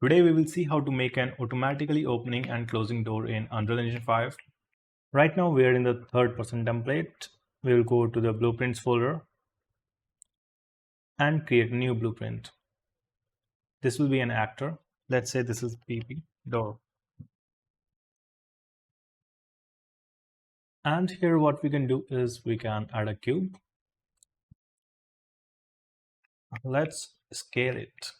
Today we will see how to make an automatically opening and closing door in Unreal Engine 5. Right now we are in the third person template. We will go to the blueprints folder and create a new blueprint. This will be an actor. Let's say this is PP door. And here what we can do is we can add a cube. Let's scale it.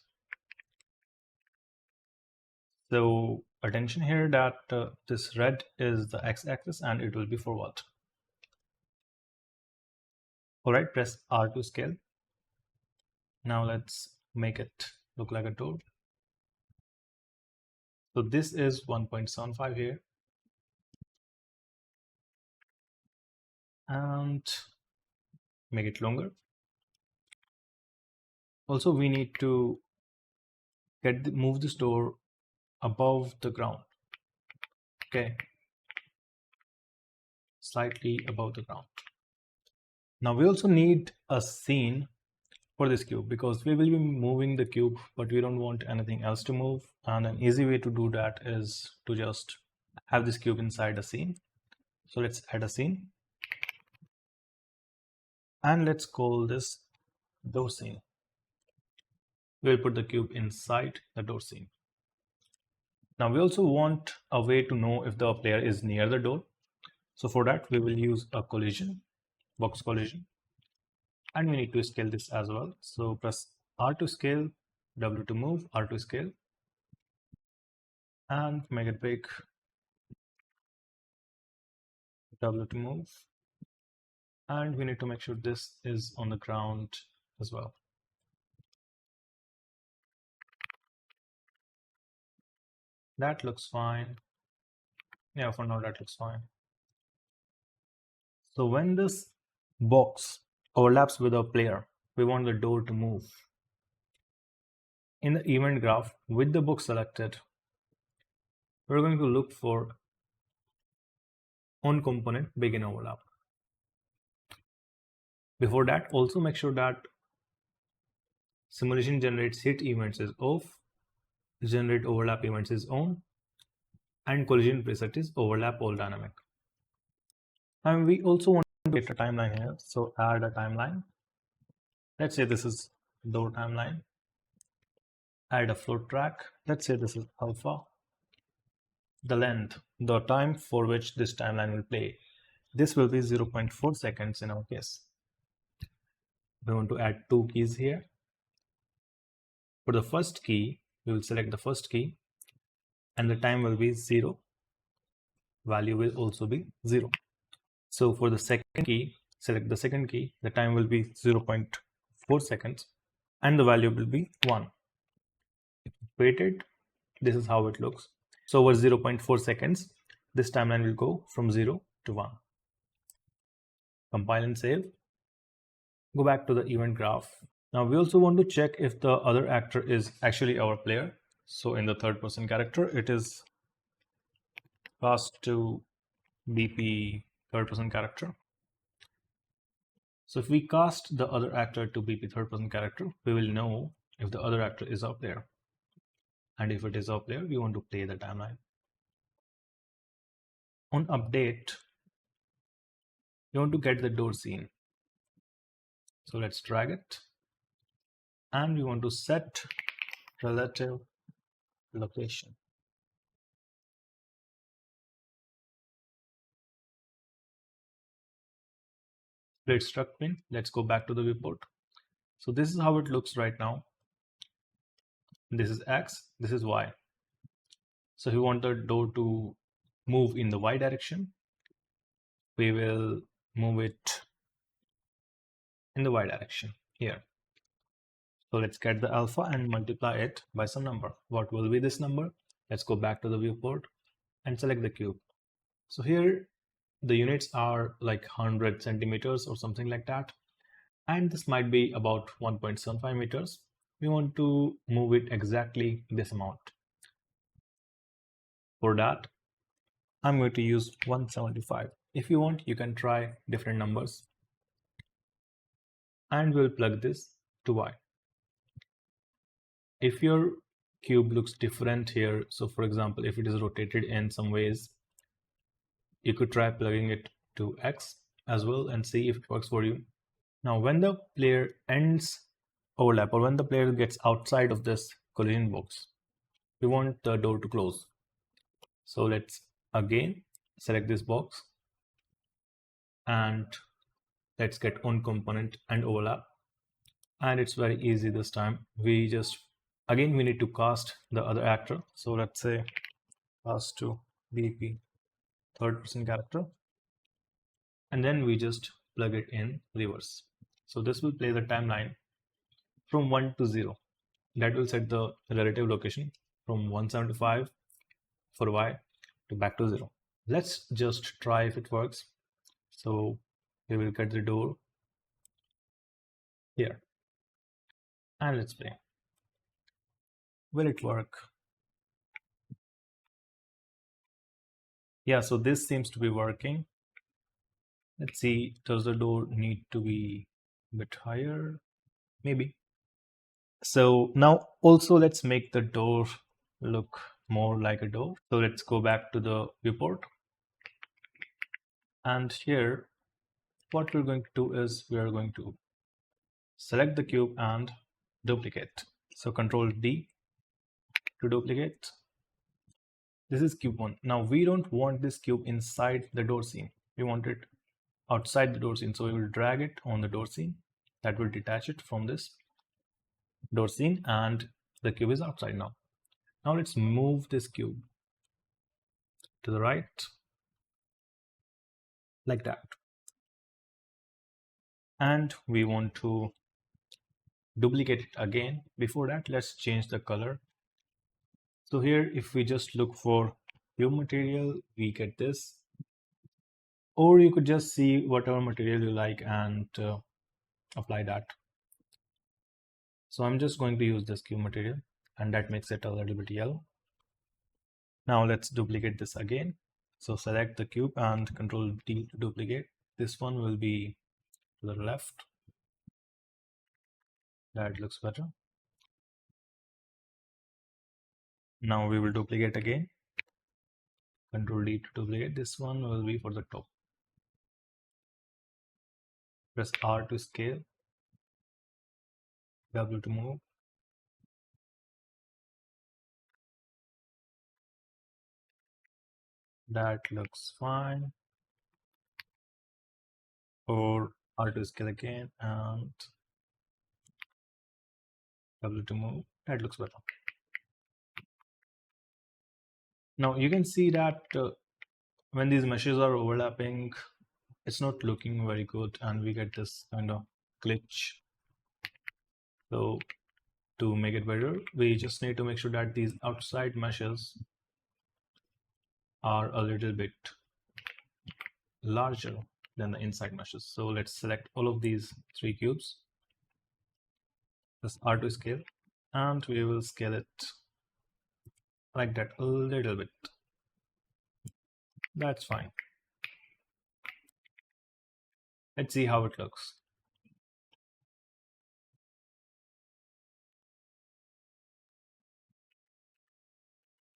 So attention here that this red is the x-axis and it will be forward. Alright, press R to scale. Now let's make it look like a door. So this is 1.75 here. And make it longer. Also, we need to move this door above the ground. Okay, slightly above the ground. Now we also need a scene for this cube because we will be moving the cube, but we don't want anything else to move. And an easy way to do that is to just have this cube inside a scene. So let's add a scene. And let's call this door scene. We'll put the cube inside the door scene. Now we also want a way to know if the player is near the door. So for that we will use a collision, box collision. And we need to scale this as well. So press R to scale, W to move, R to scale. And make it big. W to move. And we need to make sure this is on the ground as well. That looks fine. Yeah, for now that looks fine. So when this box overlaps with a player, we want the door to move. In the event graph, with the box selected, we're going to look for on component begin overlap. Before that, also make sure that simulation generates hit events is off, generate overlap events is on, and collision preset is overlap all dynamic. And we also want to create a timeline here, so add a timeline. Let's say this is door timeline. Add a float track. Let's say this is alpha. The length, the time for which this timeline will play. This will be 0.4 seconds in our case. We want to add two keys here. For the first key, we will select the first key and the time will be 0. Value will also be 0. So for the second key, select the second key, the time will be 0.4 seconds and the value will be 1. Wait it, this is how it looks. So over 0.4 seconds, this timeline will go from 0 to 1. Compile and save. Go back to the event graph. Now we also want to check if the other actor is actually our player. So in the third person character, it is passed to BP third person character. So if we cast the other actor to BP third person character, we will know if the other actor is our player. And if it is our player, we want to play the timeline. On update, you want to get the door scene. So let's drag it. And we want to set relative location. Split struct pin. Let's go back to the viewport. So this is how it looks right now. This is X, this is Y. So if we want the door to move in the Y direction, we will move it in the Y direction here. So let's get the alpha and multiply it by some number. What will be this number? Let's go back to the viewport and select the cube. So here the units are like 100 centimeters or something like that. And this might be about 1.75 meters. We want to move it exactly this amount. For that, I'm going to use 175. If you want, you can try different numbers. And we'll plug this to Y. If your cube looks different here. So for example, if it is rotated in some ways, you could try plugging it to X as well and see if it works for you. Now, when the player ends overlap, or when the player gets outside of this collision box, we want the door to close. So let's again select this box and let's get on component and overlap. And it's very easy this time. We need to cast the other actor. So let's say cast to BP third person character, and then we just plug it in reverse. So this will play the timeline from 1 to 0. That will set the relative location from 175 for Y to back to 0. Let's just try if it works. So we will get the door here and let's play. Will it work? Yeah, so this seems to be working. Let's see, does the door need to be a bit higher? Maybe. So now also let's make the door look more like a door. So let's go back to the viewport. And here, what we're going to do is we are going to select the cube and duplicate. So Control D to duplicate. This is cube 1. Now we don't want this cube inside the door scene. We want it outside the door scene. So we will drag it on the door scene. That will detach it from this door scene, and the cube is outside now. Now let's move this cube to the right like that. And we want to duplicate it again. Before that, let's change the color. So here, if we just look for cube material, we get this. Or you could just see whatever material you like and apply that. So I'm just going to use this cube material, and that makes it a little bit yellow. Now let's duplicate this again. So select the cube and Control D to duplicate. This one will be to the left. That looks better. Now we will duplicate again. Control D to duplicate. This one will be for the top. Press R to scale. W to move. That looks fine. Or R to scale again and W to move. That looks better. Now you can see that when these meshes are overlapping, it's not looking very good and we get this kind of glitch. So to make it better, we just need to make sure that these outside meshes are a little bit larger than the inside meshes. So let's select all of these 3 cubes. Press R to scale, and we will scale it like that a little bit. That's fine. Let's see how it looks.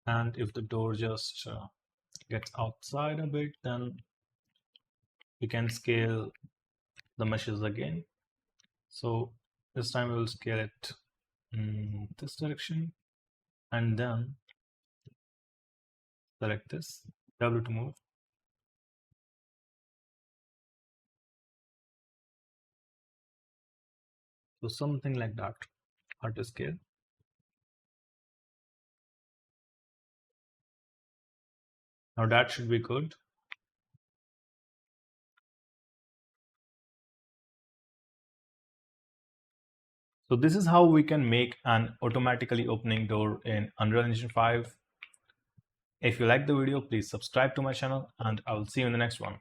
And if the door just gets outside a bit, then we can scale the meshes again. So this time we will scale it in this direction and then select this, W to move. So something like that, R to scale. Now that should be good. So this is how we can make an automatically opening door in Unreal Engine 5. If you like the video, please subscribe to my channel and I will see you in the next one.